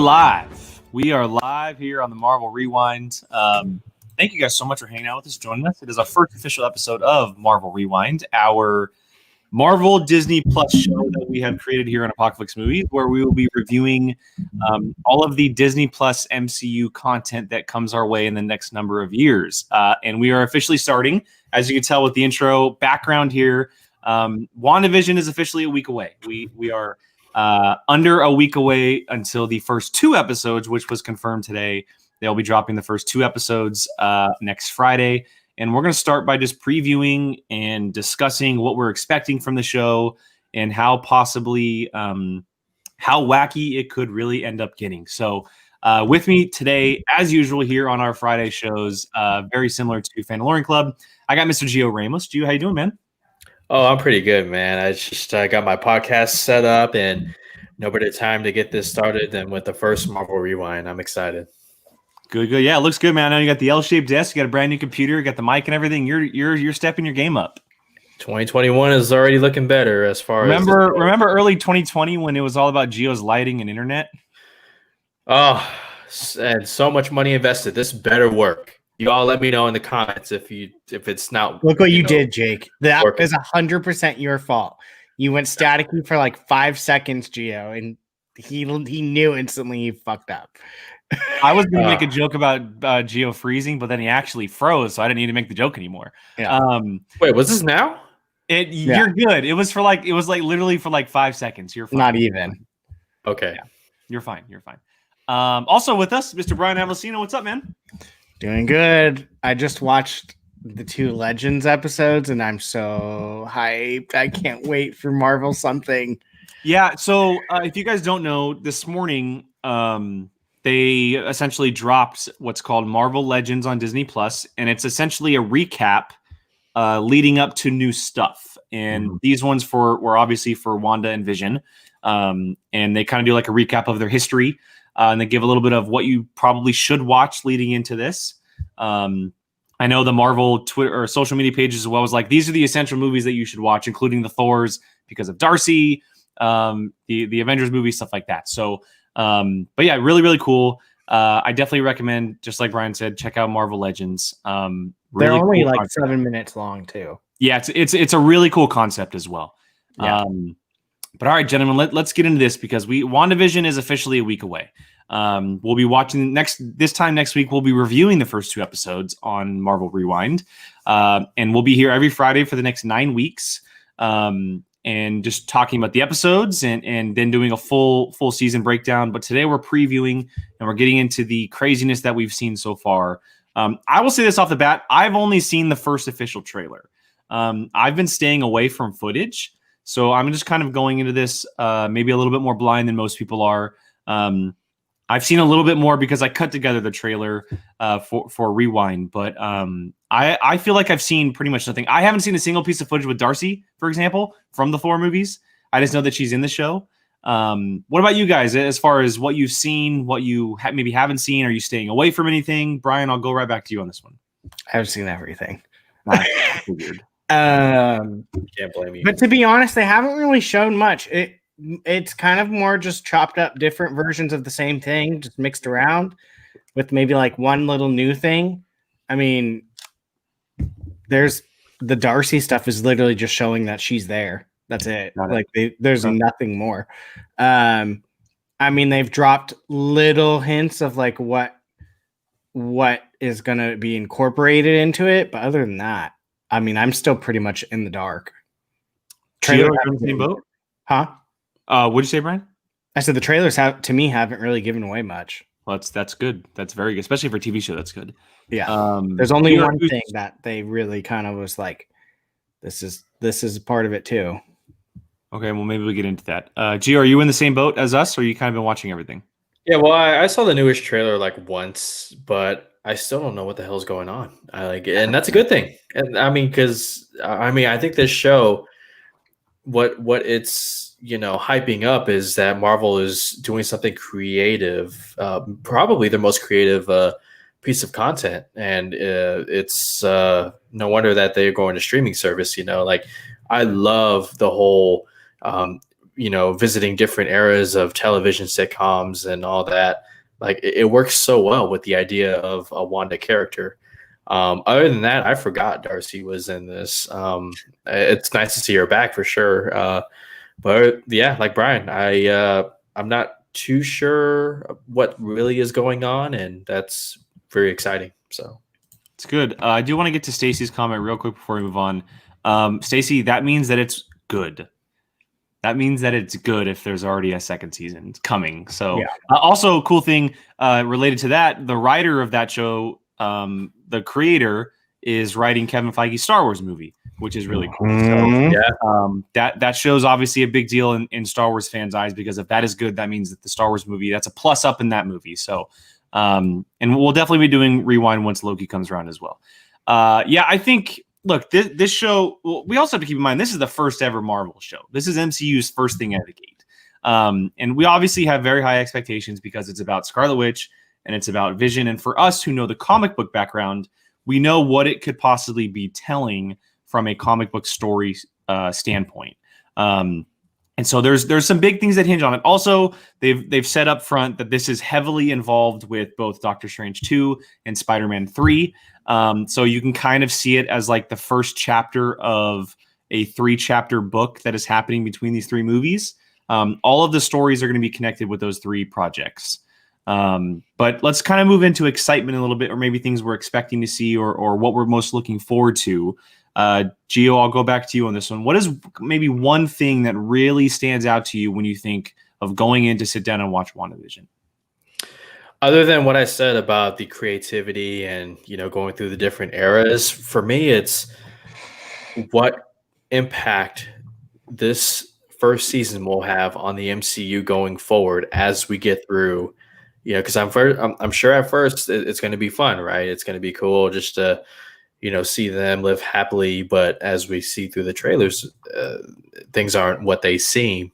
live. We are live here on the Marvel Rewind. Thank you guys so much for hanging out with us, joining us. It is our first official episode of Marvel Rewind, our Marvel Disney Plus show that we have created here on Apocaflix Movies, where we will be reviewing all of the Disney Plus MCU content that comes our way in the next number of years. And we are officially starting, as you can tell with the intro background here. WandaVision is officially a week away. We are under a week away until the first two episodes, which was confirmed today. They'll be dropping the first two episodes next Friday. And we're going to start by just previewing and discussing what we're expecting from the show and how possibly, how wacky it could really end up getting. So with me today, as usual, here on our Friday shows, very similar to Mandalorian Club, I got Mr. Gio Ramos. Gio, how you doing, man? Oh, I'm pretty good, man. I got my podcast set up and no better time to get this started than with the first Marvel Rewind. I'm excited. Good. Yeah, it looks good, man. I know you got the L-shaped desk, you got a brand new computer, you got the mic and everything. You're stepping your game up. 2021 is already looking better as far as remember early 2020 when it was all about Gio's lighting and internet? Oh, and so much money invested. This better work. You all let me know in the comments if it's not. Look what you did, Jake. That working. Is 100% your fault. You went staticky for like 5 seconds, Gio, and he knew instantly he fucked up. I was going to make a joke about Gio freezing, but then he actually froze, so I didn't need to make the joke anymore. Yeah. Wait, was this now? You're good. It was literally for like 5 seconds. You're fine. Not even. Okay. Yeah. You're fine. Also with us, Mr. Brian Avellino. What's up, man? Doing good. I just watched the 2 Legends episodes, and I'm so hyped. I can't wait for Marvel something. Yeah. So if you guys don't know, this morning they essentially dropped what's called Marvel Legends on Disney Plus, and it's essentially a recap leading up to new stuff. And these ones were obviously for Wanda and Vision, and they kind of do like a recap of their history. And they give a little bit of what you probably should watch leading into this. I know the Marvel Twitter or social media pages as well was like, these are the essential movies that you should watch, including the Thors because of Darcy, the Avengers movie, stuff like that. So, but yeah, really, really cool. I definitely recommend, just like Brian said, check out Marvel Legends. Really They're only cool like concept. 7 minutes long too. Yeah, it's a really cool concept as well. Yeah. But all right, gentlemen, let's get into this because WandaVision is officially a week away. We'll be watching this time next week. We'll be reviewing the first 2 episodes on Marvel Rewind. And we'll be here every Friday for the next 9 weeks. And just talking about the episodes and then doing a full season breakdown. But today we're previewing and we're getting into the craziness that we've seen so far. I will say this off the bat. I've only seen the first official trailer. I've been staying away from footage. So I'm just kind of going into this maybe a little bit more blind than most people are. I've seen a little bit more because I cut together the trailer for Rewind, but I feel like I've seen pretty much nothing. I haven't seen a single piece of footage with Darcy, for example, from the Thor movies. I just know that she's in the show. What about you guys as far as what you've seen, what you maybe haven't seen? Are you staying away from anything? Brian, I'll go right back to you on this one. I've seen everything. That's weird. Can't blame you. But to be honest, they haven't really shown much. It's kind of more just chopped up different versions of the same thing, just mixed around with maybe like one little new thing. I mean, there's the Darcy stuff is literally just showing that she's there. That's it. There's nothing more. I mean, they've dropped little hints of like what is going to be incorporated into it. But other than that, I mean, I'm still pretty much in the dark. Trailer in the same boat? Huh? What'd you say, Brian? I said the trailers haven't really given away much. Well, that's good. That's very good, especially for a TV show. That's good. Yeah. There's only one thing that they really kind of was like, this is part of it too. Okay, well, maybe we get into that. Gio, are you in the same boat as us, or are you kind of been watching everything? Yeah, well, I saw the newest trailer like once, but I still don't know what the hell's going on. And that's a good thing. And I mean, because I think this show, what it's hyping up is that Marvel is doing something creative, probably the most creative piece of content, and it's no wonder that they're going to streaming service. Like I love the whole visiting different eras of television sitcoms and all that. Like it works so well with the idea of a Wanda character. Other than that, I forgot Darcy was in this. It's nice to see her back for sure. But yeah, like Brian, I'm not too sure what really is going on, and that's very exciting. So it's good. I do want to get to Stacy's comment real quick before we move on. Stacy, that means that it's good. That means that it's good if there's already a second season coming. So also cool thing related to that, the writer of that show, the creator is writing Kevin Feige's Star Wars movie, which is really cool. So that show's obviously a big deal in Star Wars fans' eyes, because if that is good, that means that the Star Wars movie, that's a plus up in that movie. So and we'll definitely be doing Rewind once Loki comes around as well. I think, look, this show, we also have to keep in mind, this is the first ever Marvel show. This is MCU's first thing out of the gate. And we obviously have very high expectations because it's about Scarlet Witch and it's about Vision. And for us who know the comic book background, we know what it could possibly be telling from a comic book story standpoint. And so there's some big things that hinge on it. Also, they've said up front that this is heavily involved with both Doctor Strange 2 and Spider-Man 3. So you can kind of see it as like the first chapter of a 3-chapter book that is happening between these 3 movies. All of the stories are going to be connected with those 3 projects. But let's kind of move into excitement a little bit, or maybe things we're expecting to see, or what we're most looking forward to. Gio, I'll go back to you on this one. What is maybe one thing that really stands out to you when you think of going in to sit down and watch WandaVision? Other than what I said about the creativity and, going through the different eras, for me, it's what impact this first season will have on the MCU going forward as we get through, because I'm sure at first it's going to be fun, right? It's going to be cool just to, see them live happily. But as we see through the trailers, things aren't what they seem.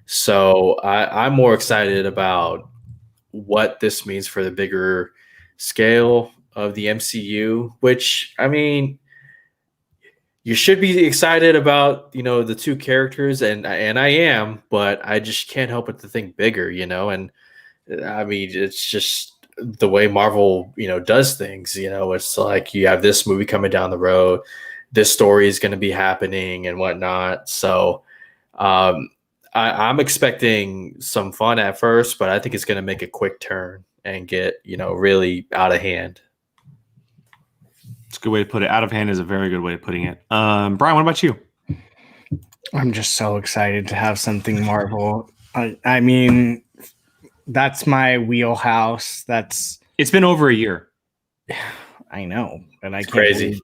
So I'm more excited about what this means for the bigger scale of the MCU, which, I mean, you should be excited about, the 2 characters, and I am, but I just can't help but to think bigger, and I mean, it's just the way Marvel, does things. It's like you have this movie coming down the road, this story is going to be happening and whatnot. So I'm expecting some fun at first, but I think it's going to make a quick turn and get, really out of hand. It's a good way to put it. Out of hand is a very good way of putting it. Brian, what about you? I'm just so excited to have something Marvel. I mean, that's my wheelhouse. It's been over a year. I know, and I can't crazy.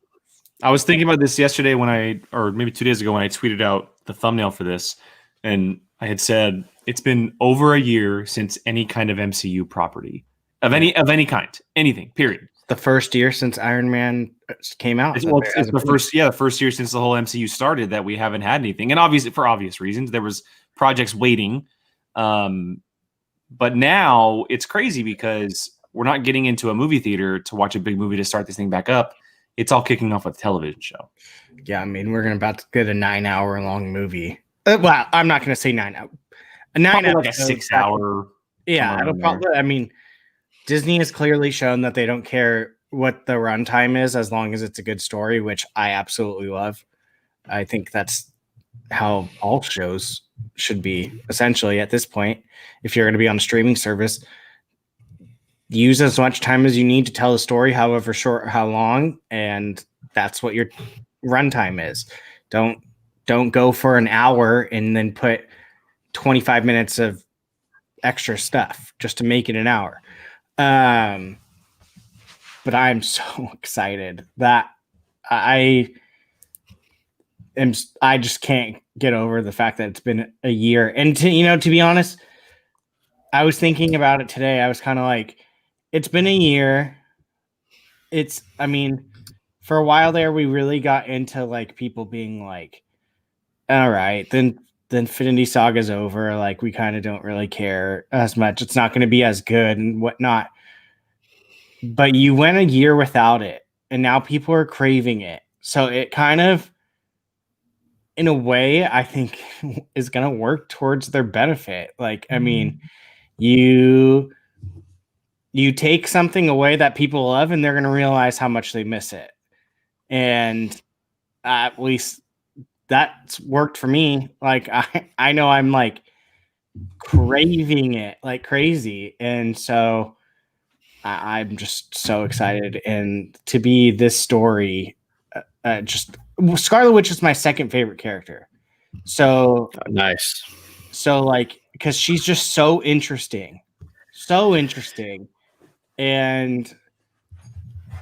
I was thinking about this yesterday or maybe 2 days ago when I tweeted out the thumbnail for this, and I had said it's been over a year since any kind of MCU property of any kind, anything. Period. The first year since Iron Man came out. It's the first year since the whole MCU started that we haven't had anything, and obviously for obvious reasons, there was projects waiting. But now it's crazy because we're not getting into a movie theater to watch a big movie to start this thing back up. It's all kicking off with a television show. Yeah, I mean, we're about to get a 9-hour-long movie. Well, I'm not going to say 9 hours. A 9 hour, like a 6-hour. Yeah, it'll probably. I mean, Disney has clearly shown that they don't care what the runtime is as long as it's a good story, which I absolutely love. I think that's how all shows should be, essentially, at this point. If you're going to be on a streaming service, use as much time as you need to tell the story, however short or how long, and that's what your runtime is. Don't go for an hour and then put 25 minutes of extra stuff just to make it an hour. But I'm so excited that I just can't get over the fact that it's been a year. And to be honest, I was thinking about it today. I was kind of like, it's been a year. I mean, for a while there, we really got into like people being like, all right, then the Infinity Saga's over. Like, we kind of don't really care as much. It's not going to be as good and whatnot. But you went a year without it, and now people are craving it. So it kind of in a way, I think is going to work towards their benefit. Like, I mean, you take something away that people love, and they're going to realize how much they miss it. And at least that's worked for me. Like, I know I'm like craving it like crazy, and so I'm just so excited. And to be this story, just Scarlet Witch is my second favorite character. So Nice. So like, because she's just so interesting, and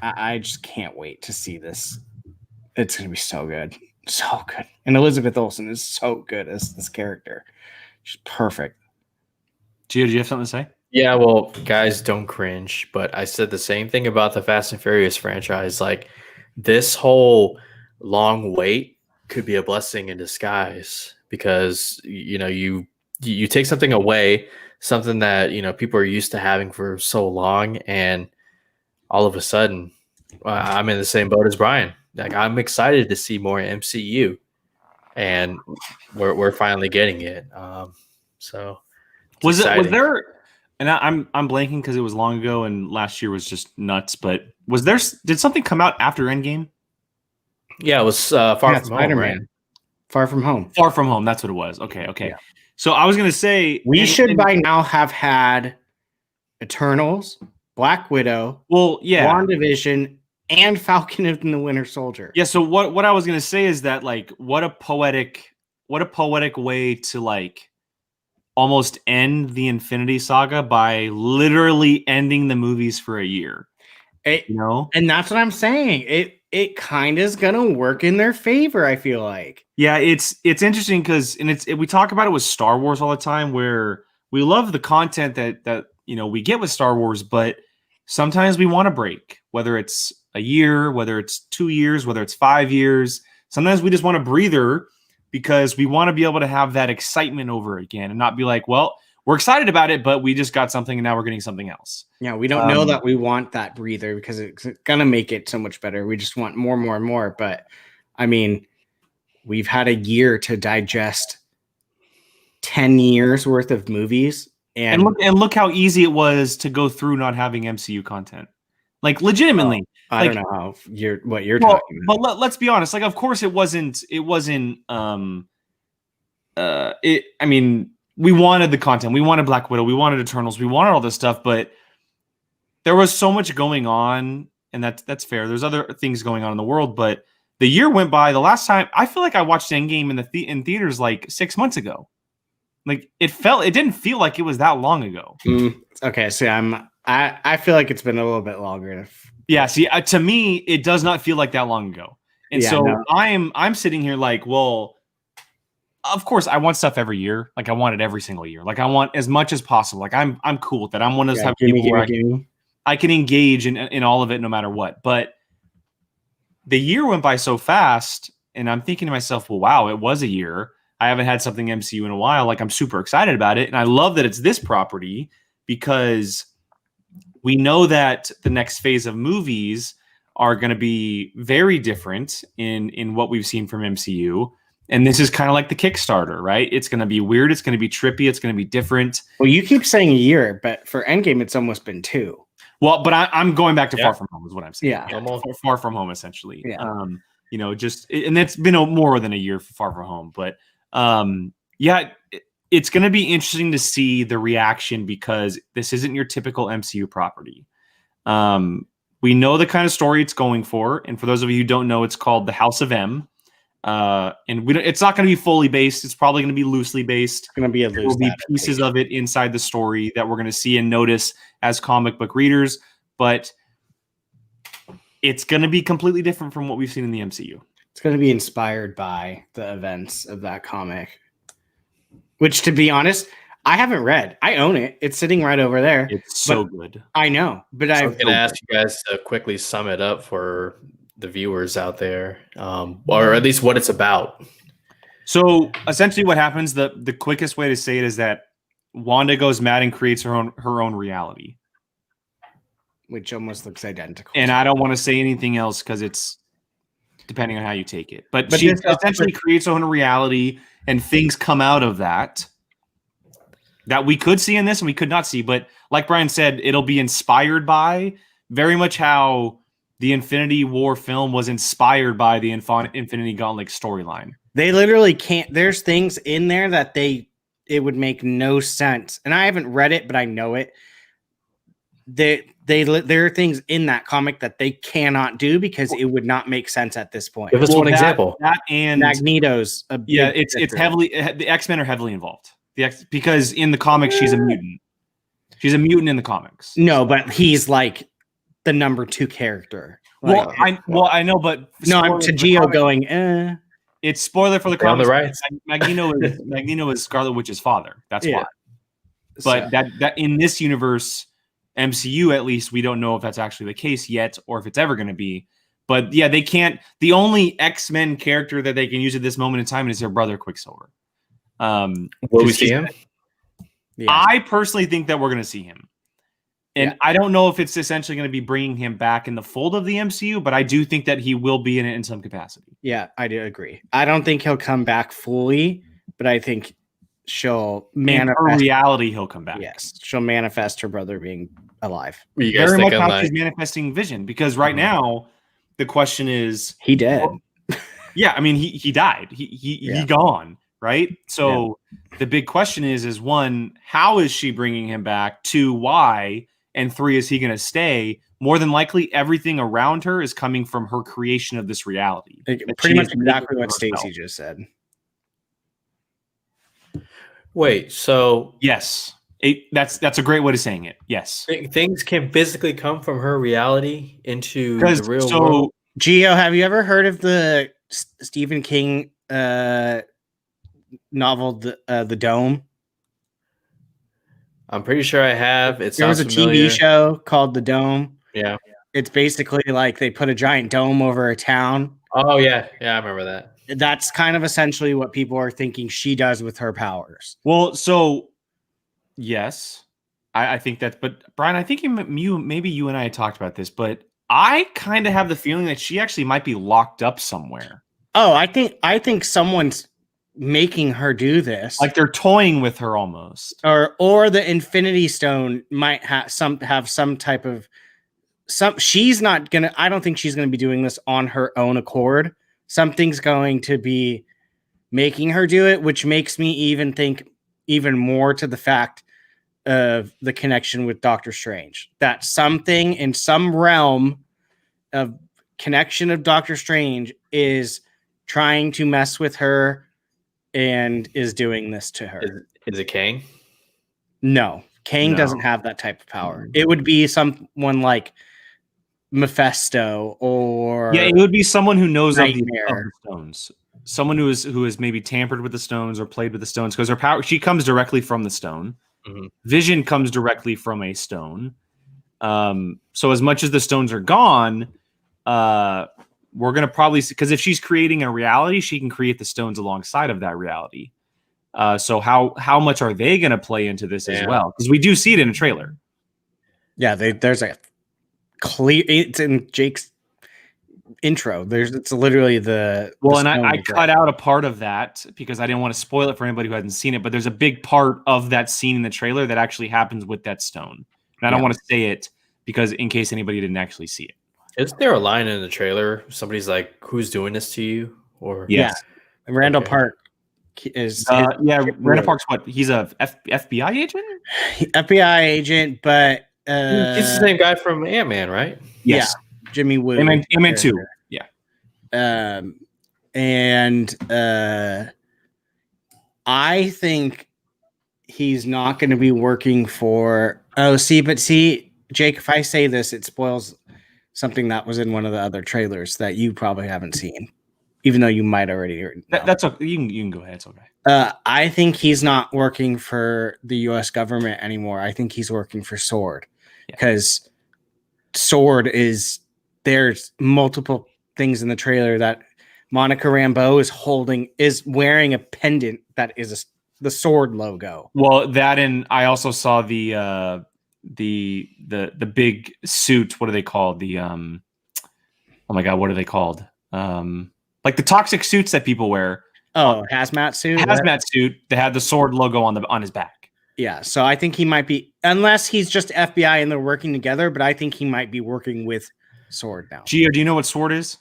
I just can't wait to see this. It's gonna be so good, so good. And Elizabeth Olsen is so good as this character. She's perfect. Gio, do you have something to say? Yeah, well, guys, don't cringe, but I said the same thing about the Fast and Furious franchise. Like, this whole long wait could be a blessing in disguise because you take something away, something that people are used to having for so long, and all of a sudden, I'm in the same boat as Brian. Like, I'm excited to see more MCU, and we're finally getting it. So Was exciting. there? And I'm blanking because it was long ago and last year was just nuts. But did something come out after Endgame? Yeah, it was Far From Spider-Man. Home, right? Far From Home. Far From Home. That's what it was. Okay. Yeah. So I was gonna say We should by now have had Eternals, Black Widow, WandaVision, and Falcon and the Winter Soldier. Yeah. So what I was gonna say is that like what a poetic way to like almost end the Infinity Saga by literally ending the movies for a year. And that's what I'm saying. It kind of is gonna work in their favor, I feel like. Yeah, it's interesting because we talk about it with Star Wars all the time, where we love the content that we get with Star Wars, but sometimes we want a break, whether it's a year, whether it's 2 years, whether it's 5 years. Sometimes we just want a breather because we want to be able to have that excitement over again and not be like, well, we're excited about it, but we just got something and now we're getting something else. Yeah, we don't know that we want that breather because it's going to make it so much better. We just want more and more and more. But I mean, we've had a year to digest 10 years worth of movies. And look how easy it was to go through not having MCU content. Like legitimately. I don't know how what you're talking about. But let's be honest. Like, of course it wasn't I mean, we wanted the content. We wanted Black Widow. We wanted Eternals. We wanted all this stuff, but there was so much going on, and that's fair. There's other things going on in the world, but the year went by. The last time I feel like I watched Endgame in theaters like 6 months ago. Like it didn't feel like it was that long ago. Okay, so I feel like it's been a little bit longer. Yeah, see, to me, it does not feel like that long ago, and I'm sitting here like, well. Of course, I want stuff every year. Like I want it every single year. Like I want as much as possible. Like I'm cool with that. I'm one of those type of people where I can engage in all of it no matter what. But the year went by so fast, and I'm thinking to myself, well, wow, it was a year. I haven't had something MCU in a while. Like I'm super excited about it, and I love that it's this property because we know that the next phase of movies are going to be very different in what we've seen from MCU. And this is kind of like the Kickstarter, right? It's going to be weird. It's going to be trippy. It's going to be different. Well, you keep saying a year, but for Endgame, it's almost been 2. Well, but I'm going back to Far From Home is what I'm saying. Yeah. Far From Home, essentially. Yeah. And it's been more than a year for Far From Home. But it's going to be interesting to see the reaction because this isn't your typical MCU property. We know the kind of story it's going for. And for those of you who don't know, it's called The House of M. And it's not going to be fully based. It's probably going to be loosely based. It's going to be there will be pieces of it inside the story that we're going to see and notice as comic book readers, but it's going to be completely different from what we've seen in the MCU. It's going to be inspired by the events of that comic, which, to be honest, I haven't read. I own it. It's sitting right over there. It's so good. I know, but I was going to ask you guys to quickly sum it up for the viewers out there, or at least what it's about. So essentially what happens, the quickest way to say it is that Wanda goes mad and creates her own reality. Which almost looks identical. And I don't want to say anything else because it's depending on how you take it. But she this- essentially creates her own reality, and things come out of that we could see in this and we could not see. But like Brian said, it'll be inspired by very much how the Infinity War film was inspired by the Infinity Gauntlet storyline. They literally can't. There's things in there that it would make no sense. And I haven't read it, but I know it. There are things in that comic that they cannot do because it would not make sense at this point. Give us one example. That and Magneto's it's heavily, the X-Men are heavily involved. Because in the comics she's a mutant. She's a mutant in the comics. No, but he's like the number 2 character. Well, I know, but no, I'm to Geo going. It's spoiler for the On the comics. right. Magneto is Scarlet Witch's father. That's why. But So- that in this universe, MCU at least, we don't know if that's actually the case yet or if it's ever going to be. But yeah, they can't. The only X-Men character that they can use at this moment in time is their brother Quicksilver. Will we see him? Yeah. I personally think that we're going to see him. And Yeah. I don't know if it's essentially going to be bringing him back in the fold of the MCU, but I do think that he will be in it in some capacity. Yeah, I do agree. I don't think he'll come back fully, but I think she'll In manifest. her reality, he'll come back. Yes, she'll manifest her brother being alive. Were you guys Very much thinking how like she's manifesting Vision, because right now the question is, He dead. yeah, I mean he died, he gone, right? So the big question is one, how is she bringing him back? 2, why? And 3, is he going to stay? More than likely, everything around her is coming from her creation of this reality. that Pretty she much is exactly making what herself. Stacy just said. wait, so Yes, that's a great way of saying it. Yes, things can physically come from her reality into the because real world? Gio, have you ever heard of the Stephen King novel, The Dome? I'm pretty sure I have. It There was sounds a familiar. TV show called The Dome. Yeah. It's basically like they put a giant dome over a town. Oh yeah, yeah, I remember that. That's kind of essentially what people are thinking she does with her powers. well, so yes, I think that. But Brian, I think maybe you and I had talked about this, but I kind of have the feeling that she actually might be locked up somewhere. Oh, I think someone's making her do this. Like they're toying with her almost. or the Infinity Stone might have some type of she's not gonna, I don't think she's gonna be doing this on her own accord. Something's going to be making her do it, which makes me even think even more to the fact of the connection with Doctor Strange. That something in some realm of connection of Doctor Strange is trying to mess with her and is doing this to her. Is it Kang? No, Kang No. doesn't have that type of power. It would be someone like Mephisto or Yeah, it would be someone who knows of the Nightmare. stones. Someone who has maybe tampered with the stones or played with the stones, because her power, she comes directly from the stone. Mhm. Vision comes directly from a stone. So as much as the stones are gone, we're gonna probably see, because if she's creating a reality, she can create the stones alongside of that reality. So how much are they gonna play into this as Yeah. well? Because we do see it in a trailer. Yeah, there's a clear. It's in Jake's intro. It's literally the Well, the and I stone cut out a part of that because I didn't want to spoil it for anybody who hasn't seen it. But there's a big part of that scene in the trailer that actually happens with that stone, and I don't Yeah. want to say it because in case anybody didn't actually see it. Isn't there a line in the trailer? Somebody's like, "Who's doing this to you?" Or Yes. Randall Okay. Park is Yeah, his- Randall Park's what? He's a FBI agent? FBI agent, but he's the same guy from Ant-Man, right? Yes. Jimmy Woo. Ant-Man 2. Yeah. And I think he's not going to be working for. Oh, see, Jake, if I say this, it spoils something that was in one of the other trailers that you probably haven't seen, even though you might already know. That's okay. You can go ahead. It's okay. I think he's not working for the U.S. government anymore. I think he's working for Sword, because Sword there's multiple things in the trailer that Monica Rambeau is wearing a pendant that is the Sword logo. Well, that, and I also saw the big suit. What are they called? Oh my god, what are they called? Like the toxic suits that people wear. Oh, hazmat suit. Hazmat suit that had the sword logo on his back. Yeah, so I think he might be, unless he's just FBI and they're working together, but I think he might be working with Sword now. Gio, do you know what Sword is?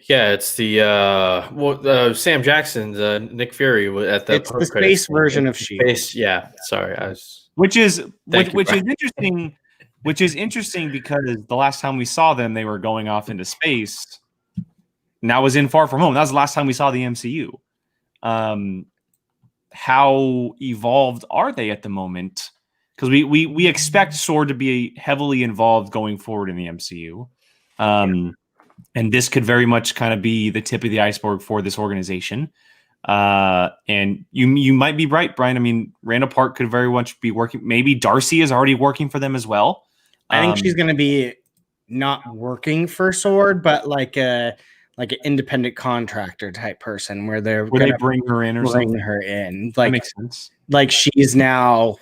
Yeah, it's the Sam Jackson's Nick Fury at the It's the space version of S.H.I.E.L.D. Space, yeah, sorry, Which is Thank you, is interesting. Which is interesting because the last time we saw them, they were going off into space. And that was in Far From Home. That was the last time we saw the MCU. How evolved are they at the moment? Because we expect Sword to be heavily involved going forward in the MCU. And this could very much kind of be the tip of the iceberg for this organization. And you might be right, Brian. I mean, Randall Park could very much be working. Maybe Darcy is already working for them as well. I think she's going to be not working for Sword, but like an independent contractor type person where they bring her in or something. Like, that makes sense. Like she's now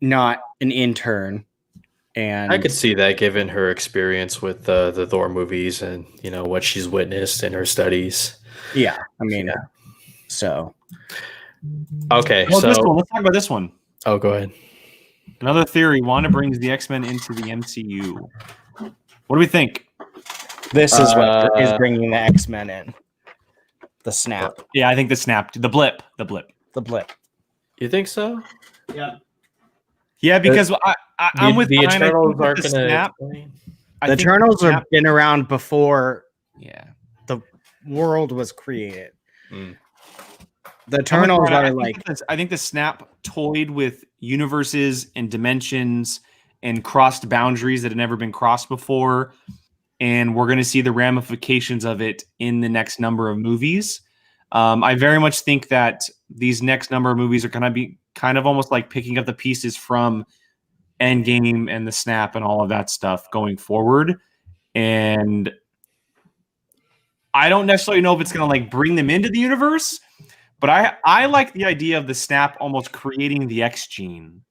not an intern. And I could see that given her experience with the Thor movies and what she's witnessed in her studies. Yeah, I mean, so okay. Well, let's talk about this one. Oh, go ahead. Another theory: Wanda brings the X-Men into the MCU. What do we think? This is what is bringing the X-Men in. The snap. Yeah, I think the snap, the blip. You think so? Yeah. Yeah, because I'm with the Brian. Eternals are The going snap. The Eternals have been around before. Yeah, the world was created. Mm. The Eternals are I think the snap toyed with universes and dimensions and crossed boundaries that had never been crossed before. And we're going to see the ramifications of it in the next number of movies. I very much think that these next number of movies are going to be kind of almost like picking up the pieces from Endgame and the snap and all of that stuff going forward. And I don't necessarily know if it's going to like bring them into the universe, but I like the idea of the snap almost creating the X gene.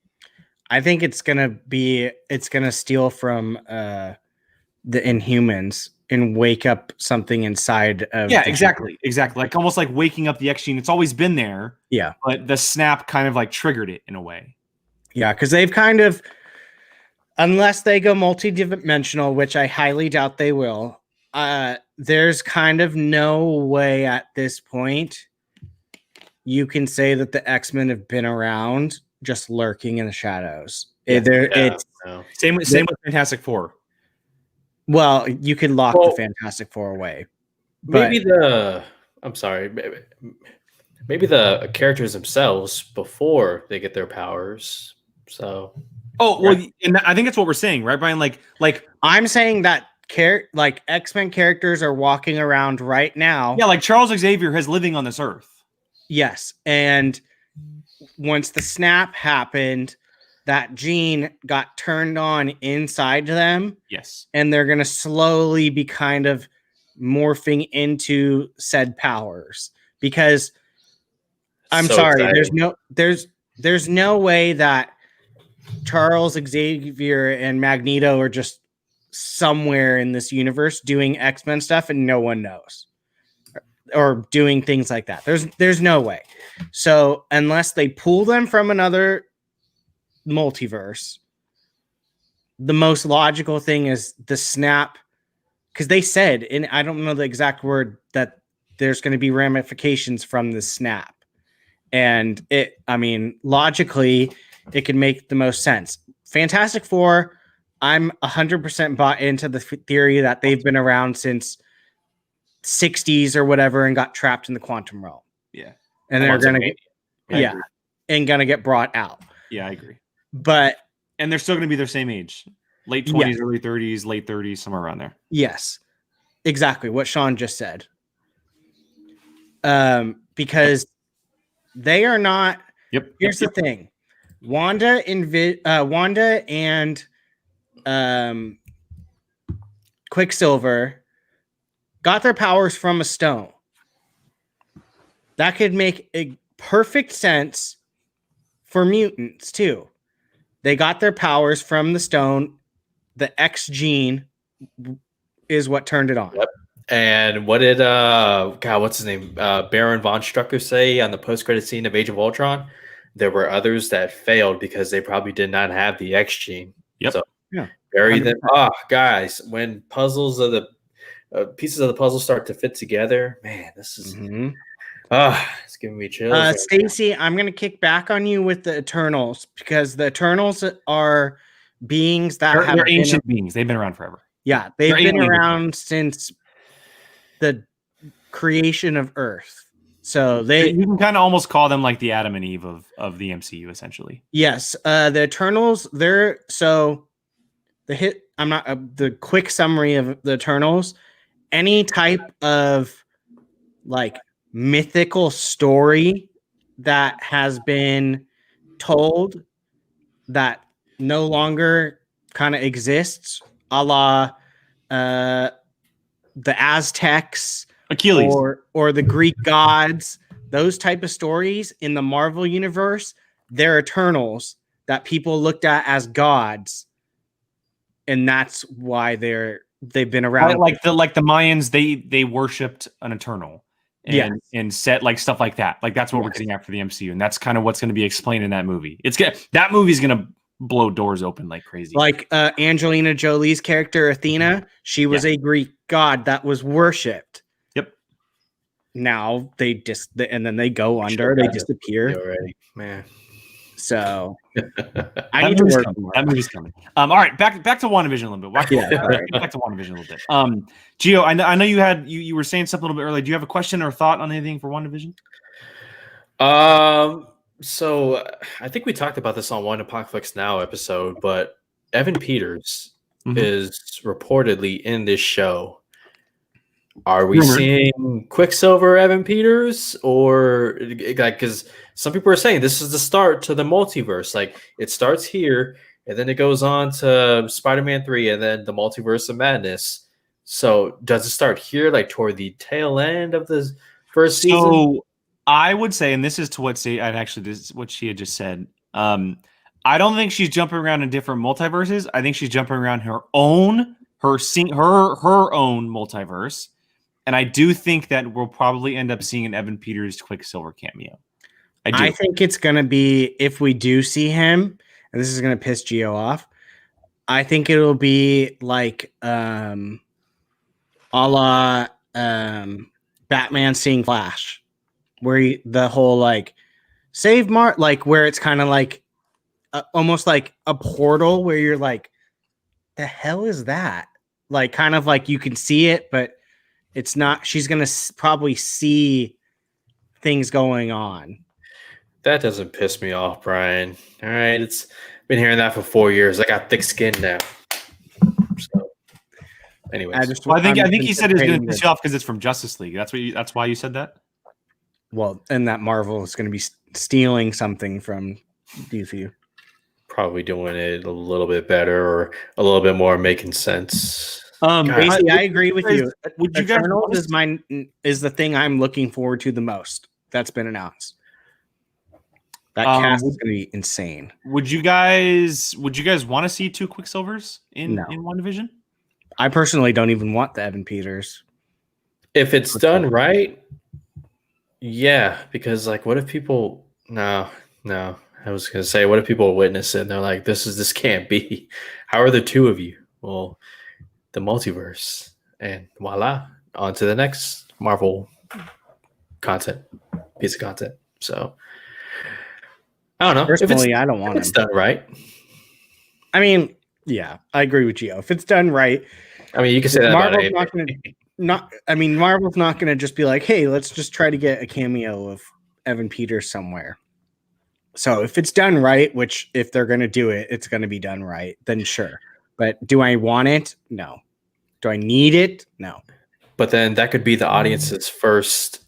I think it's going to steal from the Inhumans and wake up something inside of exactly like almost like waking up the X gene. It's always been there, but the snap kind of like triggered it in a way. Because they've kind of, unless they go multi-dimensional, which I highly doubt they will, there's kind of no way at this point you can say that the X-Men have been around just lurking in the shadows. Same with Fantastic Four. Well, you could lock the Fantastic Four away. Maybe the characters themselves before they get their powers. So, and I think that's what we're saying, right, Brian? Like I'm saying that X-Men characters are walking around right now. Yeah, like Charles Xavier is living on this earth. Yes, and once the snap happened, that gene got turned on inside them. Yes. And they're going to slowly be kind of morphing into said powers because exciting. There's no way that Charles Xavier and Magneto are just somewhere in this universe doing X-Men stuff and no one knows or doing things like that. There's no way. So unless they pull them from another multiverse, the most logical thing is the snap, because they said, and I don't know the exact word, that there's going to be ramifications from the snap. And logically, it could make the most sense. Fantastic Four, I'm 100% bought into the theory that they've been around since 60s or whatever and got trapped in the quantum realm. Yeah. And they're going to and going to get brought out. Yeah, I agree. And they're still going to be their same age. Late 20s, early 30s, late 30s, somewhere around there. Yes. Exactly what Sean just said. Because they are not. Yep. Here's the thing. Wanda and Quicksilver got their powers from a stone. That could make a perfect sense for mutants too. They got their powers from the stone. The X gene is what turned it on. Yep. And what did what's his name? Baron von Strucker say on the post-credit scene of Age of Ultron? There were others that failed because they probably did not have the X gene. Yep. So Yeah. bury them. Guys, when puzzles of the pieces of the puzzle start to fit together, man, this is it's giving me chills. Stacy, I'm gonna kick back on you with the Eternals because the Eternals are beings that they're ancient beings. They've been around forever. Yeah, they've been around since the creation of Earth. So you can kind of almost call them like the Adam and Eve of the MCU, essentially. Yes, the Eternals. The quick summary of the Eternals. Any type of like mythical story that has been told that no longer kind of exists, a la the Aztecs, Achilles, or the Greek gods, those type of stories in the Marvel universe, they're Eternals that people looked at as gods, and that's why they've been around. Like the Mayans, they worshipped an Eternal, and set like stuff like that. Like that's what we're getting after the MCU, and that's kind of what's going to be explained in that movie. That movie's going to blow doors open like crazy. Like Angelina Jolie's character Athena, she was a Greek god that was worshipped. Yep. Now and then they go under, they disappear already, man. So I need to work more. That movie's coming. All right, back to WandaVision a little bit. Back to WandaVision a little bit. Gio, I know you were saying something a little bit earlier. Do you have a question or thought on anything for WandaVision? So I think we talked about this on one Apocaflix Now episode, but Evan Peters is reportedly in this show. Are we seeing Quicksilver Evan Peters, or like, because some people are saying this is the start to the multiverse. Like it starts here and then it goes on to Spider-Man 3 and then the Multiverse of Madness. So does it start here, like toward the tail end of the first season? So I would say, and this is to what this is what she had just said. I don't think she's jumping around in different multiverses. I think she's jumping around her own multiverse. And I do think that we'll probably end up seeing an Evan Peters Quicksilver cameo. I think it's going to be, if we do see him, and this is going to piss Gio off, I think it'll be like a la Batman seeing Flash, where the whole like save like where it's kind of like almost like a portal where you're like, the hell is that? Like kind of like you can see it, but it's not. She's going to probably see things going on. That doesn't piss me off, Brian. All right. It's been hearing that for 4 years. I got thick skin now. So, anyways. I think he said it's going to piss you off because it's from Justice League. That's why you said that? Well, and that Marvel is going to be stealing something from DC. Probably doing it a little bit better or a little bit more making sense. Basically, I agree with you. Eternals is the thing I'm looking forward to the most. That's been announced. That cast is going to be insane. Would you guys want to see two Quicksilvers in WandaVision? I personally don't even want the Evan Peters. If it's done right, yeah. Because like, what if people? No. I was going to say, what if people witness it and they're like, this can't be. How are the two of you? Well, the multiverse, and voila, on to the next Marvel piece of content. So I don't know. Personally, I don't want it. It's done right. I mean, yeah, I agree with Gio. If it's done right, I mean, you can say that Marvel's Marvel's not going to just be like, hey, let's just try to get a cameo of Evan Peters somewhere. So if it's done right, which if they're going to do it, it's going to be done right, then sure. But do I want it? No. Do I need it? No. But then that could be the audience's first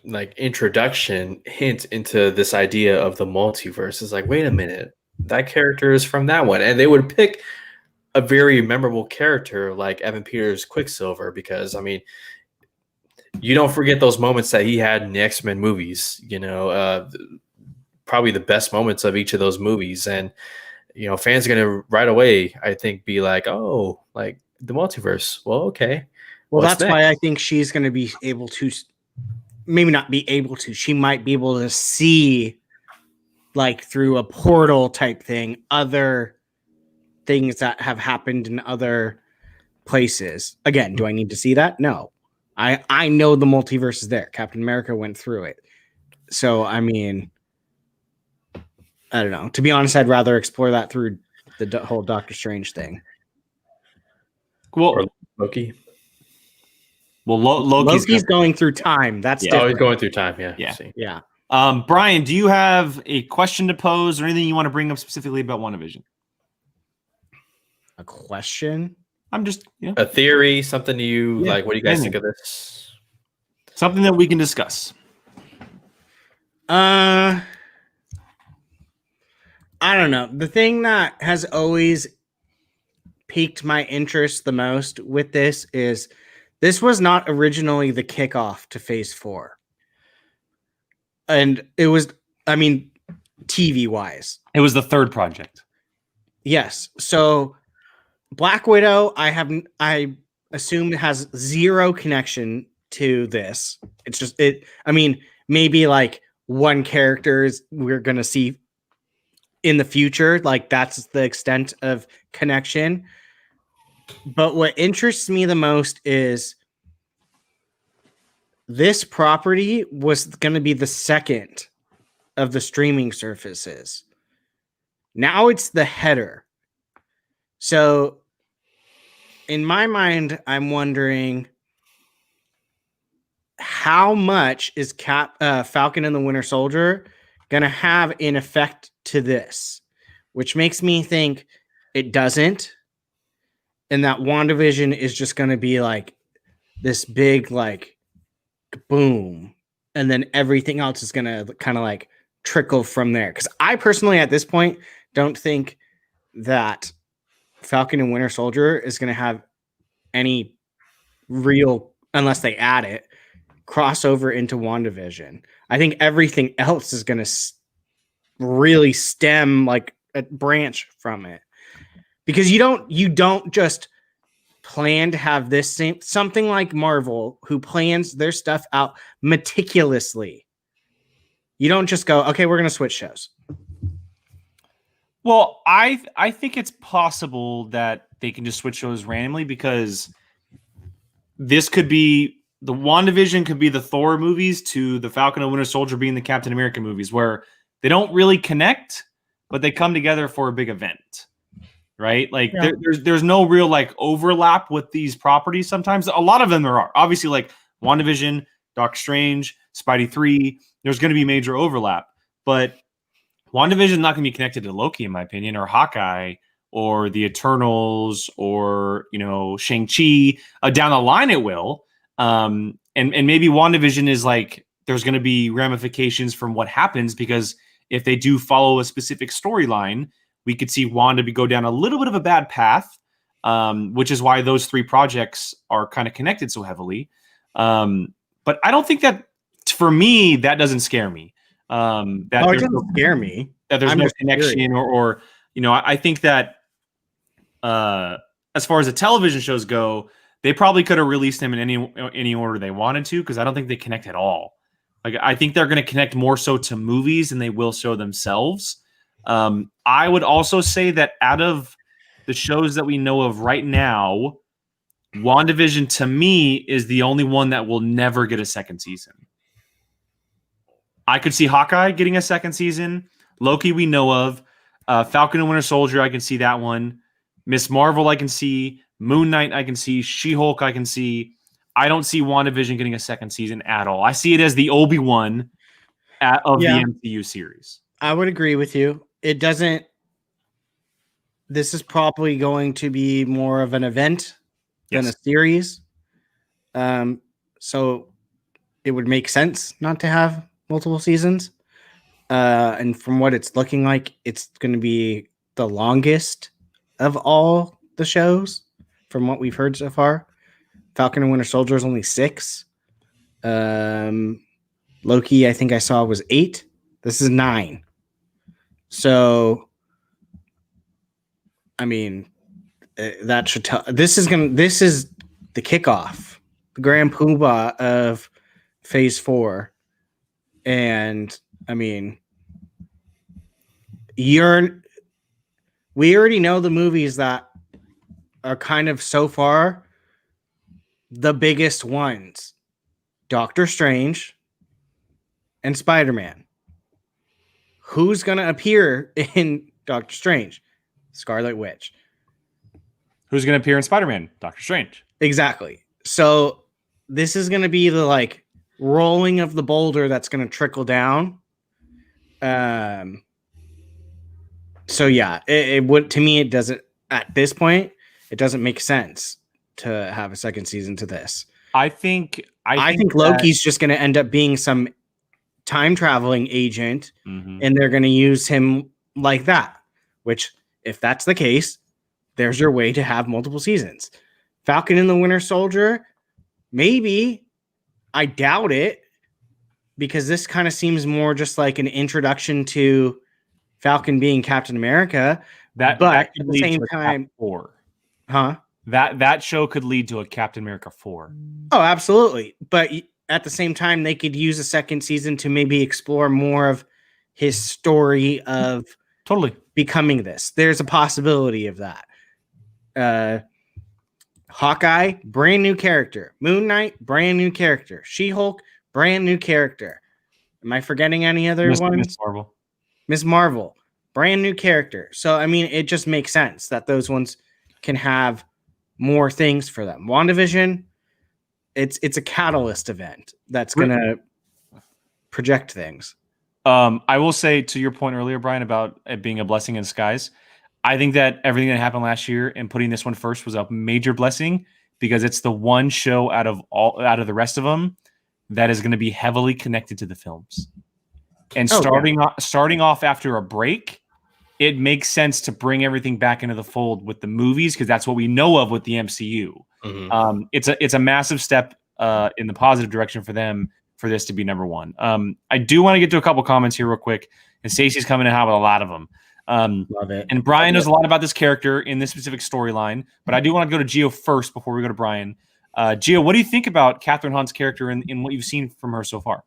like introduction hint into this idea of the multiverse. It's like, wait a minute, that character is from that one. And they would pick a very memorable character like Evan Peters Quicksilver, because I mean, you don't forget those moments that he had in the X-Men movies, probably the best moments of each of those movies. And fans are going to right away, I think, be like, oh, like the multiverse. Well, okay. Well, What's that's why I think she's going to be able to, maybe not be able to, she might be able to see, like through a portal type thing, other things that have happened in other places. Again, do I need to see that? No. I know the multiverse is there. Captain America went through it. So, I mean, I don't know. To be honest, I'd rather explore that through the whole Doctor Strange thing. Well, Or Loki. well, Loki's going through time. That's Yeah. Oh, different. he's going through time. Yeah. Yeah. See. Yeah. Brian, do you have a question to pose or anything you want to bring up specifically about WandaVision? A question? I'm just, A theory, something you Yeah, like. What do you guys anything. think of this? Something that we can discuss. I don't know. The thing that has always piqued my interest the most with this is this was not originally the kickoff to Phase 4. And it was, I mean, TV-wise. It was the third project. Yes. So Black Widow, I assume has zero connection to this. It's just maybe like one character we're gonna see in the future, like that's the extent of connection. But what interests me the most is this property was going to be the second of the streaming services. Now it's the header. So in my mind, I'm wondering how much is Falcon and the Winter Soldier going to have in effect to this, which makes me think it doesn't. And that WandaVision is just going to be like this big, like, boom. And then everything else is going to kind of like trickle from there. Because I personally, at this point, don't think that Falcon and Winter Soldier is going to have any real, unless they add it, crossover into WandaVision. I think everything else is going to really stem like a branch from it. Because you don't just plan to have this something like Marvel, who plans their stuff out meticulously. You don't just go, okay, we're going to switch shows. Well, I think it's possible that they can just switch shows randomly, because this could be the WandaVision could be the Thor movies to the Falcon and Winter Soldier being the Captain America movies, where they don't really connect, but they come together for a big event. Right? Like Yeah. there's no real like overlap with these properties. Sometimes a lot of them there are. Obviously, like WandaVision, Doctor Strange, Spidey 3, there's going to be major overlap. But WandaVision is not going to be connected to Loki, in my opinion, or Hawkeye, or the Eternals, or Shang-Chi. Down the line it will. And maybe WandaVision is like there's going to be ramifications from what happens, because if they do follow a specific storyline, we could see Wanda go down a little bit of a bad path, which is why those three projects are kind of connected so heavily. But I don't think that, for me, that doesn't scare me. It doesn't scare me. That there's no connection, or I think that as far as the television shows go, they probably could have released them in any order they wanted to, because I don't think they connect at all. Like, I think they're going to connect more so to movies than they will show themselves. I would also say that out of the shows that we know of right now, WandaVision to me is the only one that will never get a second season. I could see Hawkeye getting a second season. Loki we know of. Falcon and Winter Soldier, I can see that one. Miss Marvel I can see. Moon Knight I can see. She-Hulk I can see. I don't see WandaVision getting a second season at all. I see it as the Obi-Wan of the MCU series. I would agree with you. It doesn't. This is probably going to be more of an event than a series. So it would make sense not to have multiple seasons. And from what it's looking like, it's going to be the longest of all the shows from what we've heard so far. Falcon and Winter Soldier is only 6. Loki, I think I saw, was 8. This is 9. So, I mean, that should tell. This is the kickoff grand poobah of Phase 4, and I mean, we already know the movies that are kind of so far the biggest ones: Doctor Strange and Spider-Man. Who's going to appear in Doctor Strange? Scarlet Witch. Who's going to appear in Spider-Man? Doctor Strange. Exactly. So this is going to be the like rolling of the boulder that's going to trickle down. So yeah, it would, to me, it doesn't, at this point, it doesn't make sense to have a second season to this. I think Loki's just going to end up being some time traveling agent, and they're going to use him like that, which if that's the case, there's your way to have multiple seasons. Falcon and the Winter Soldier, maybe. I doubt it, because this kind of seems more just like an introduction to Falcon being Captain America. But at the same time, 4. Huh? That show could lead to a Captain America 4. Oh, absolutely. But at the same time, they could use a second season to maybe explore more of his story of totally becoming this. There's a possibility of that. Hawkeye, brand new character. Moon Knight, brand new character. She-Hulk, brand new character. Am I forgetting any other ones? Miss Marvel, brand new character. So, I mean, it just makes sense that those ones can have more things for them. WandaVision, it's a catalyst event that's going to project things. I will say, to your point earlier, Brian, about it being a blessing in disguise, I think that everything that happened last year and putting this one first was a major blessing, because it's the one show out of the rest of them that is going to be heavily connected to the films. And starting off after a break, it makes sense to bring everything back into the fold with the movies, because that's what we know of with the MCU. It's a massive step in the positive direction for them for this to be number one. I do want to get to a couple comments here real quick, and Stacey's coming in hot with a lot of them. Love it. And Brian knows a lot about this character in this specific storyline, but I do want to go to Gio first before we go to Brian. Gio, what do you think about Catherine Hahn's character in what you've seen from her so far?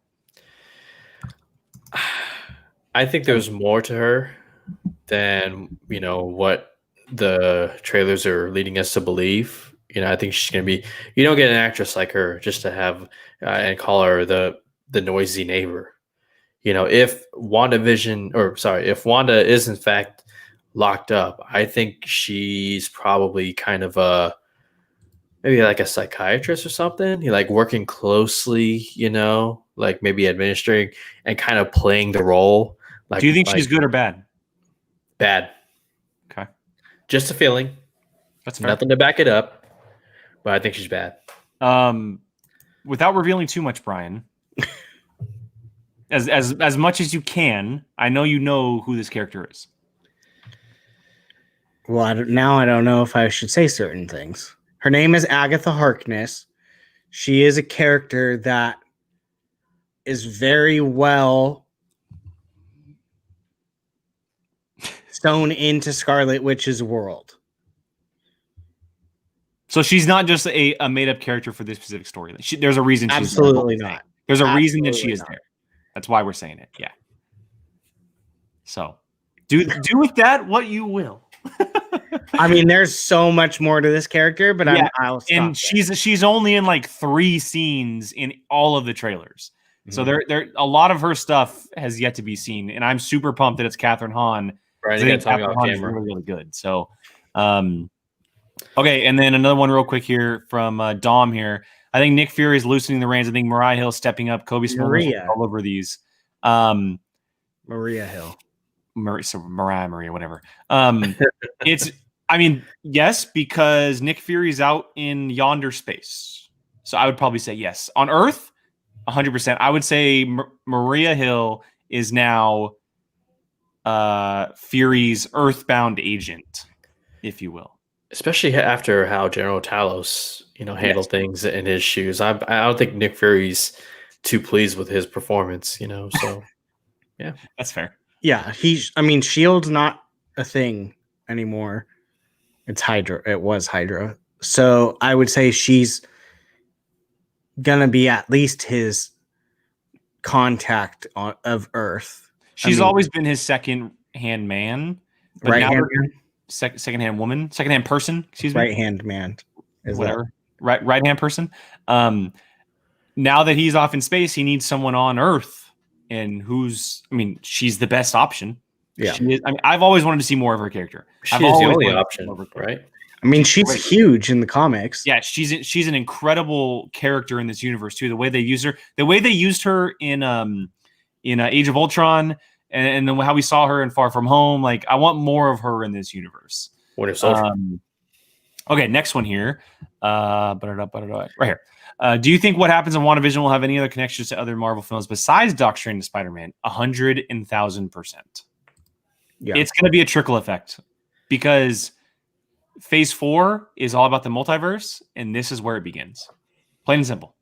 I think there's more to her than, what the trailers are leading us to believe. I think she's going to be, you don't get an actress like her just to have and call her the noisy neighbor. If Wanda is in fact locked up, I think she's probably kind of maybe like a psychiatrist or something. Like working closely, like maybe administering and kind of playing the role. Like, do you think she's good or bad? Bad. Okay. Just a feeling. That's fair. Nothing to back it up, but I think she's bad. Without revealing too much, Brian, as much as you can, I know you know who this character is. Well, I don't know if I should say certain things. Her name is Agatha Harkness. She is a character that is very well sewn into Scarlet Witch's world. So she's not just a made-up character for this specific story. There's a reason she's absolutely not. There's a reason that she is there. That's why we're saying it. Yeah. So do with that what you will. I mean, there's so much more to this character, but I'll stop. And she's only in like 3 scenes in all of the trailers. Mm-hmm. So there a lot of her stuff has yet to be seen, and I'm super pumped that it's Catherine Hahn. Right, you got to talk about camera. Really, really good. So, okay, and then another one real quick here from Dom here. I think Nick Fury is loosening the reins. I think Mariah Hill stepping up. Kobe Smulders all over these. Maria Hill. Maria, whatever. Yes, because Nick Fury's out in yonder space. So I would probably say yes. On Earth, 100%. I would say Maria Hill is now Fury's Earthbound agent, if you will. Especially after how General Talos, handled things in his shoes. I don't think Nick Fury's too pleased with his performance, so yeah. That's fair. Yeah, S.H.I.E.L.D.'s not a thing anymore. It's Hydra. It was Hydra. So I would say she's gonna be at least his contact of Earth. She's always been his second-hand man, but Right now hand man, second-hand woman, second-hand person. Excuse me. right hand man, Whatever. Right-hand person. Now that he's off in space, he needs someone on Earth, and she's the best option. Yeah. She is, I've always wanted to see more of her character. She's the only option, right? I mean, she's huge in the comics. Yeah, she's an incredible character in this universe too. The way they use her, the way they used her in Age of Ultron, and then how we saw her in Far From Home. Like, I want more of her in this universe. Winter Soldier. Okay, next one here. Right here. Do you think what happens in WandaVision will have any other connections to other Marvel films besides Doctrine and Spider-Man? 100,000%. Yeah. It's going to be a trickle effect because Phase 4 is all about the multiverse, and this is where it begins. Plain and simple.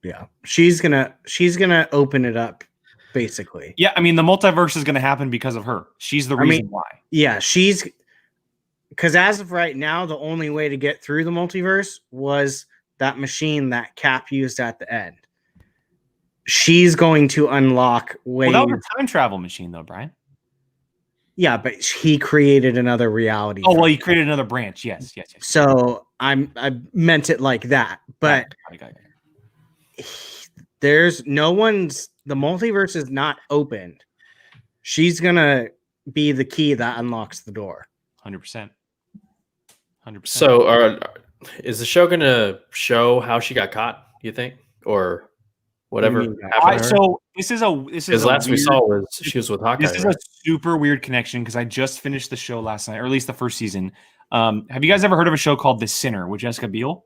Yeah. She's gonna open it up, basically. Yeah, I mean, the multiverse is going to happen because of her. She's the reason why. Yeah, because as of right now, the only way to get through the multiverse was that machine that Cap used at the end. She's going to unlock ways. Well, that was a time travel machine, though, Brian. Yeah, but he created another reality. Oh, well, he created another branch. Yes. So I meant it like that. But there's no one's, the multiverse is not opened. She's going to be the key that unlocks the door. 100%. So is the show going to show how she got caught, you think? Or whatever happened to her? So this is because last we saw was she was with Hawkeye. This is a super weird connection because I just finished the show last night, or at least the first season. Have you guys ever heard of a show called The Sinner with Jessica Biel?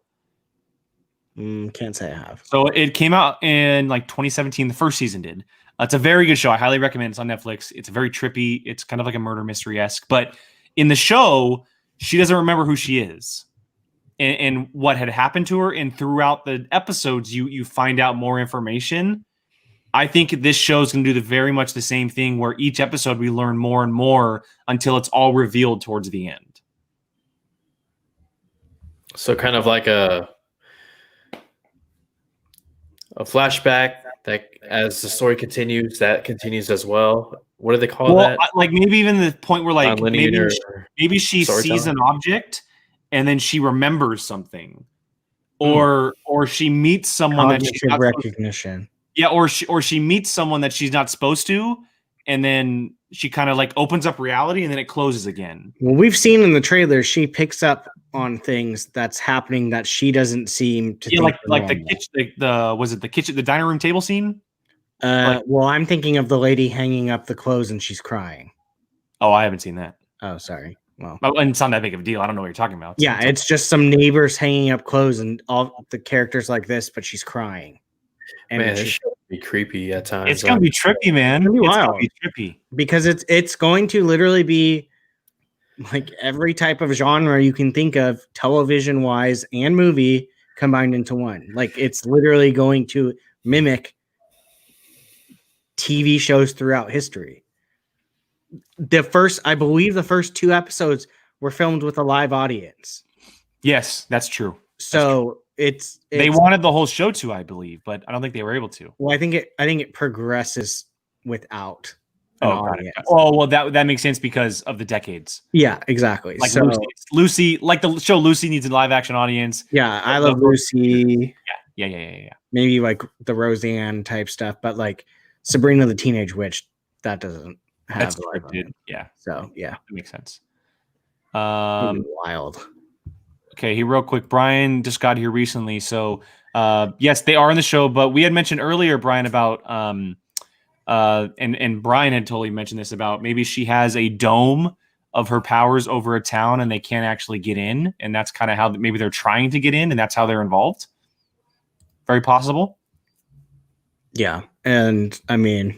Can't say I have. So it came out in like 2017. The first season did. It's a very good show. I highly recommend it. It's on Netflix. It's very trippy. It's kind of like a murder mystery-esque. But in the show, she doesn't remember who she is and what had happened to her. And throughout the episodes, you find out more information. I think this show is going to do very much the same thing where each episode we learn more and more until it's all revealed towards the end. So kind of like a flashback that as the story continues, that continues as well. What do they call that? Like maybe even the point where like maybe she sees storytelling? an object and then she remembers something. Or she meets someone that she's not recognition. Yeah, or she meets someone that she's not supposed to, and then she kind of like opens up reality, and then it closes again. Well, we've seen in the trailer she picks up on things that's happening that she doesn't seem to. Yeah, like the kitchen, the dining room table scene. Well, I'm thinking of the lady hanging up the clothes and she's crying. Oh, I haven't seen that. Oh, sorry. Well, and it's not that big of a deal. I don't know what you're talking about. Yeah, it's just some neighbors hanging up clothes and all the characters like this, but she's crying. And man, this show would be creepy at times. It's gonna be trippy, man. It's gonna be trippy because it's going to literally be like every type of genre you can think of, television wise and movie combined into one. Like it's literally going to mimic TV shows throughout history. I believe the first 2 episodes were filmed with a live audience. Yes, that's true. So it's they wanted the whole show to, I believe, but I don't think they were able to. Well, I think it progresses without an audience. Oh, well, that makes sense because of the decades. Yeah, exactly. Like so, Lucy, like the show Lucy needs a live action audience. Yeah, I Love Lucy. Yeah. Maybe like the Roseanne type stuff, but like Sabrina the Teenage Witch, that doesn't have scripted. Yeah. So yeah, that makes sense. Wild. Okay, real quick. Brian just got here recently, so yes, they are in the show. But we had mentioned earlier, Brian, about and Brian had totally mentioned this about maybe she has a dome of her powers over a town, and they can't actually get in, and that's kind of how maybe they're trying to get in, and that's how they're involved. Very possible. Yeah, and I mean,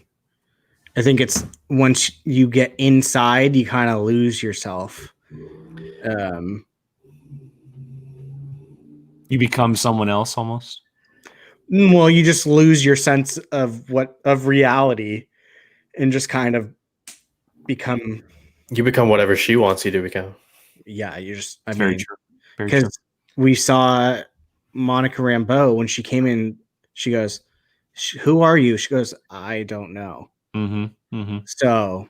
I think it's once you get inside, you kind of lose yourself. You become someone else almost. Well, you just lose your sense of reality and just kind of become. You become whatever she wants you to become. Yeah, you just. Very true. Because we saw Monica Rambeau, when she came in, she goes, "Who are you?" She goes, "I don't know." Mm-hmm. Mm-hmm. So,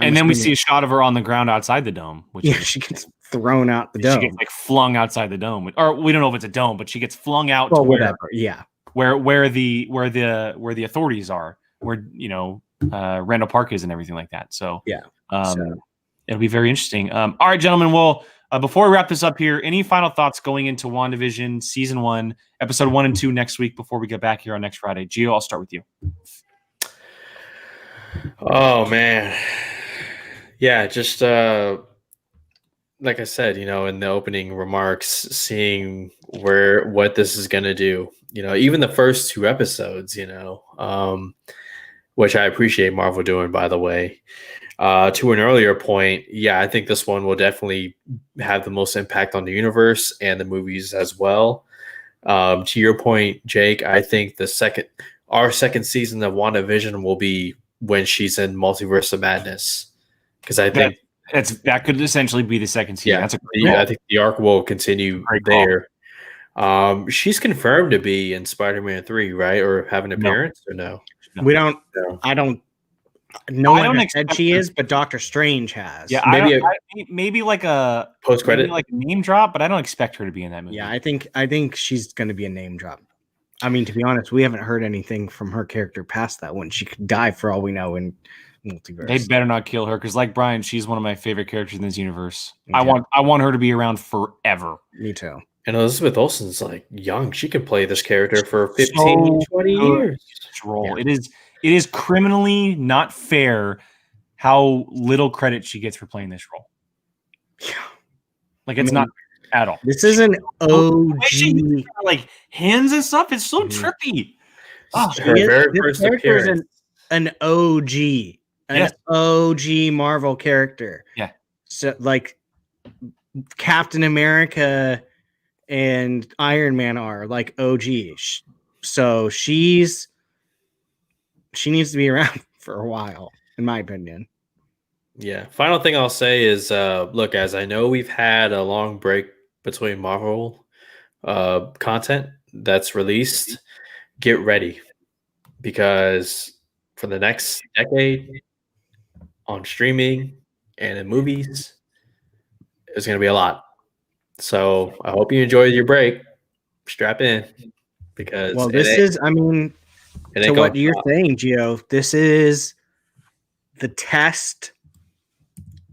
And then we see a shot of her on the ground outside the dome, which yeah, she gets thrown out the dome. She gets like flung outside the dome, or we don't know if it's a dome, but she gets flung out to whatever. Yeah, where the authorities are, where Randall Park is and everything like that. So yeah, it'll be very interesting. All right, gentlemen. Well, before we wrap this up here, any final thoughts going into WandaVision season 1, episode 1 and 2 next week before we get back here on next Friday? Gio, I'll start with you. Oh man. Yeah, just like I said, in the opening remarks, seeing what this is going to do, even the first 2 episodes, which I appreciate Marvel doing, by the way. To an earlier point, yeah, I think this one will definitely have the most impact on the universe and the movies as well. To your point, Jake, I think our second season of WandaVision will be when she's in Multiverse of Madness. Because I think that could essentially be the second season. Yeah, I think the arc will continue there. She's confirmed to be in Spider-Man 3, right? Or have an appearance or no? We don't. No. I don't. No one has said she is, but Doctor Strange has. Yeah, maybe like a post-credit, like a name drop, but I don't expect her to be in that movie. Yeah, I think she's going to be a name drop. I mean, to be honest, we haven't heard anything from her character past that one. She could die for all we know in Multiverse. They better not kill her because, like Brian, she's one of my favorite characters in this universe. I want her to be around forever. Me too. And Elizabeth Olsen's like young. She could play this character for 15, 20 years. Role. Yeah. It is criminally not fair how little credit she gets for playing this role. Yeah. Like it's not at all. This is an OG like hands and stuff. It's so trippy. Oh, her very first appearance. An OG. OG Marvel character. Yeah. So like Captain America and Iron Man are like OG. So she needs to be around for a while, in my opinion. Yeah. Final thing I'll say is, look, guys, I know we've had a long break between Marvel content that's released. Get ready, because for the next decade on streaming and in movies, it's going to be a lot. So I hope you enjoyed your break. Strap in, because to what you're saying, Gio, this is the test.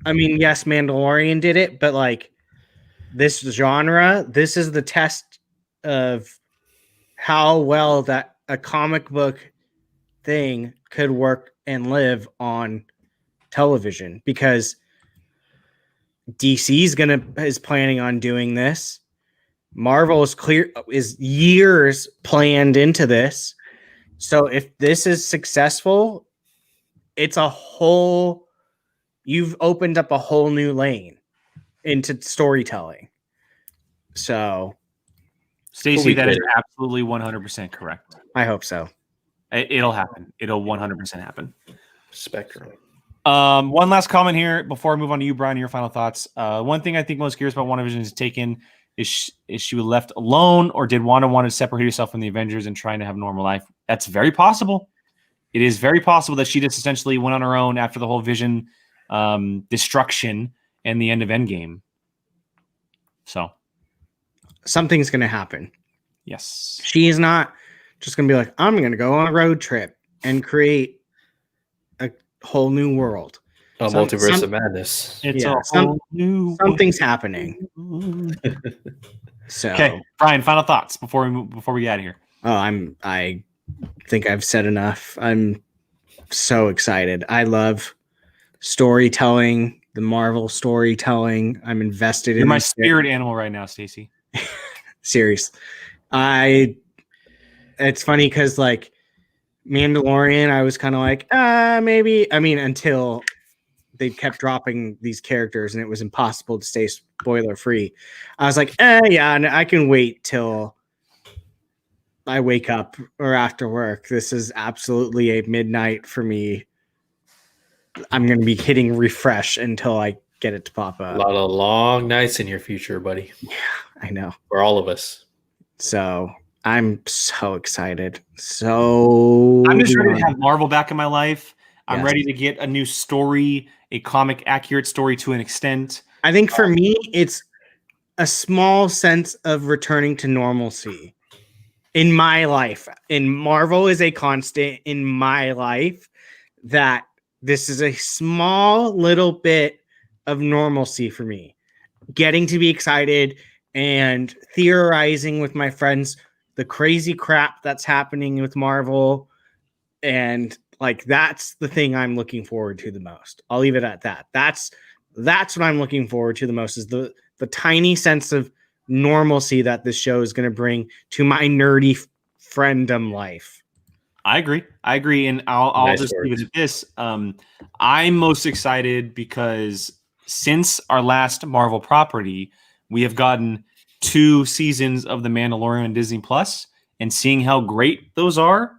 I mean, yes, Mandalorian did it, but like this genre, this is the test of how well that a comic book thing could work and live on television, because DC is planning on doing this. Marvel is years planned into this. So if this is successful, you've opened up a whole new lane into storytelling. So, Stacey, that is absolutely 100% correct. I hope so. It'll happen. It'll 100% happen. Spectrum. One last comment here before I move on to you, Brian, your final thoughts. One thing I think most curious about WandaVision is she was left alone, or did Wanda want to separate herself from the Avengers and trying to have a normal life? That's very possible. It is very possible that she just essentially went on her own after the whole Vision destruction and the end of Endgame. So something's going to happen. Yes. She is not just going to be like, I'm going to go on a road trip and create a whole new world. A multiverse of madness. Something's happening. So, okay, Brian, final thoughts before we get out of here. I think I've said enough. I'm so excited. I love storytelling, the Marvel storytelling. I'm invested in. You're my spirit animal right now, Stacey. Serious. It's funny because like Mandalorian, I was kind of like, maybe. I mean, until they kept dropping these characters and it was impossible to stay spoiler free. I was like, yeah, I can wait till I wake up or after work. This is absolutely a midnight for me. I'm going to be hitting refresh until I get it to pop up. A lot of long nights in your future, buddy. Yeah, I know. For all of us. So I'm so excited. So I'm just ready to have Marvel back in my life. I'm Yes. ready to get a new story, a comic accurate story to an extent. I think for me, it's a small sense of returning to normalcy in my life. And Marvel is a constant in my life that this is a small little bit of normalcy for me. Getting to be excited and theorizing with my friends the crazy crap that's happening with Marvel. And like that's the thing I'm looking forward to the most. I'll leave it at that. That's what I'm looking forward to the most, is the tiny sense of normalcy that this show is going to bring to my nerdy friendom life. I agree, and I'll Nice just leave it words. at this. I'm most excited because since our last Marvel property, we have gotten 2 seasons of The Mandalorian on Disney Plus, and seeing how great those are,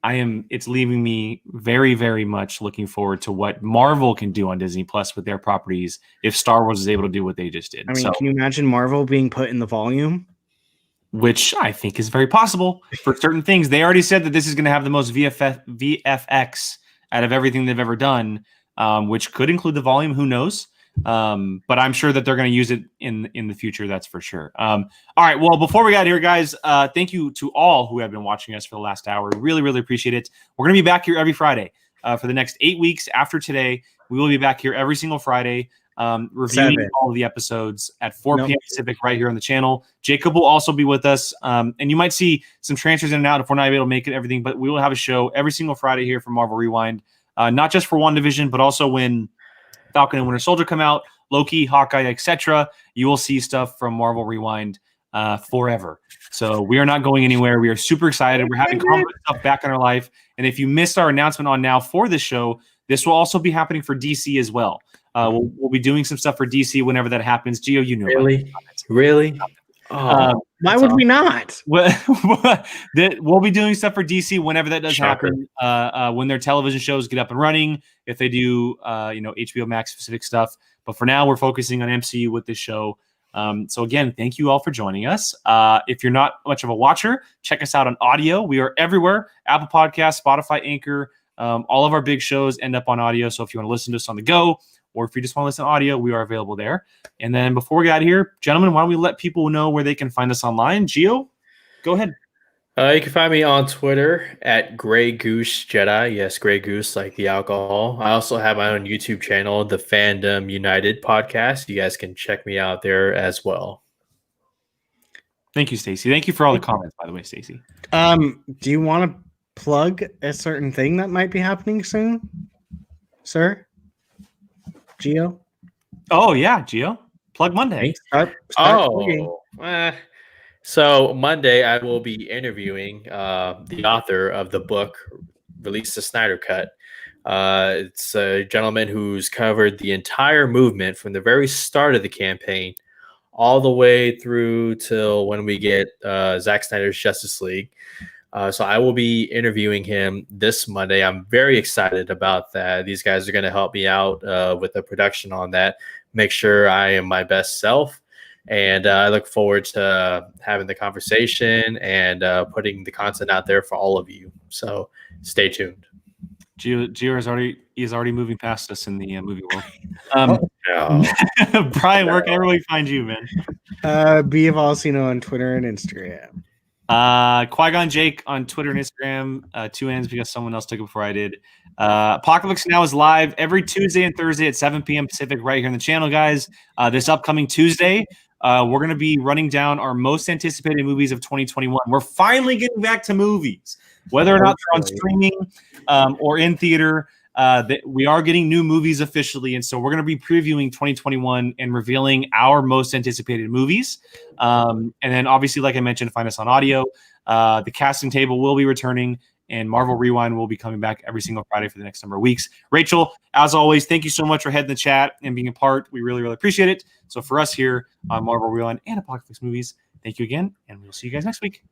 it's leaving me very, very much looking forward to what Marvel can do on Disney Plus with their properties if Star Wars is able to do what they just did. I mean, can you imagine Marvel being put in the volume? Which I think is very possible for certain things. They already said that this is going to have the most VFX out of everything they've ever done, which could include the volume. Who knows? But I'm sure that they're going to use it in the future. That's for sure. All right. Well, before we got here, guys, thank you to all who have been watching us for the last hour. We really, really appreciate it. We're going to be back here every Friday for the next 8 weeks after today. We will be back here every single Friday. Reviewing 7. all of the episodes at 4 Nope. p.m. Pacific right here on the channel. Jacob will also be with us. And you might see some transfers in and out if we're not able to make it everything, but we will have a show every single Friday here for Marvel Rewind, not just for WandaVision, but also when Falcon and Winter Soldier come out, Loki, Hawkeye, etc. You will see stuff from Marvel Rewind forever. So we are not going anywhere. We are super excited. We're having comic stuff back in our life. And if you missed our announcement on now for this show, this will also be happening for DC as well. We'll be doing some stuff for DC whenever that happens. Gio, you know. Really? Oh, Why would we not? We'll be doing stuff for DC whenever that does happen. When their television shows get up and running, if they do, HBO Max specific stuff. But for now, we're focusing on MCU with this show. So again, thank you all for joining us. If you're not much of a watcher, check us out on audio. We are everywhere: Apple Podcasts, Spotify, Anchor. All of our big shows end up on audio. So if you want to listen to us on the go, or if you just want to listen to audio, we are available there. And then before we get out of here, gentlemen, why don't we let people know where they can find us online? Gio, go ahead. You can find me on Twitter at Grey Goose Jedi. Yes, Grey Goose, like the alcohol. I also have my own YouTube channel, the Fandom United podcast. You guys can check me out there as well. Thank you, Stacey. Thank you for all the comments, by the way, Stacey. Do you want to plug a certain thing that might be happening soon, sir? Gio? Oh, yeah, Gio. Plug Monday. Start plugging. So Monday I will be interviewing the author of the book Release the Snyder Cut. It's a gentleman who's covered the entire movement from the very start of the campaign all the way through till when we get Zack Snyder's Justice League. So I will be interviewing him this Monday. I'm very excited about that. These guys are going to help me out with the production on that, make sure I am my best self. And I look forward to having the conversation and putting the content out there for all of you. So stay tuned. Gio is already moving past us in the movie world. Brian, where can everybody find you, man? B of Alcino on Twitter and Instagram. Qui-Gon Jake on Twitter and Instagram, 2 N's because someone else took it before I did. Apocaflix now is live every Tuesday and Thursday at 7 p.m. Pacific right here on the channel, guys. This upcoming Tuesday, we're going to be running down our most anticipated movies of 2021. We're finally getting back to movies, whether or not they're on streaming or in theater. We are getting new movies officially, and so we're going to be previewing 2021 and revealing our most anticipated movies. And then, obviously, like I mentioned, find us on audio. The casting table will be returning, and Marvel Rewind will be coming back every single Friday for the next number of weeks. Rachel, as always, thank you so much for heading the chat and being a part. We really, really appreciate it. So for us here on Marvel Rewind and Apocaflix Movies, thank you again, and we'll see you guys next week.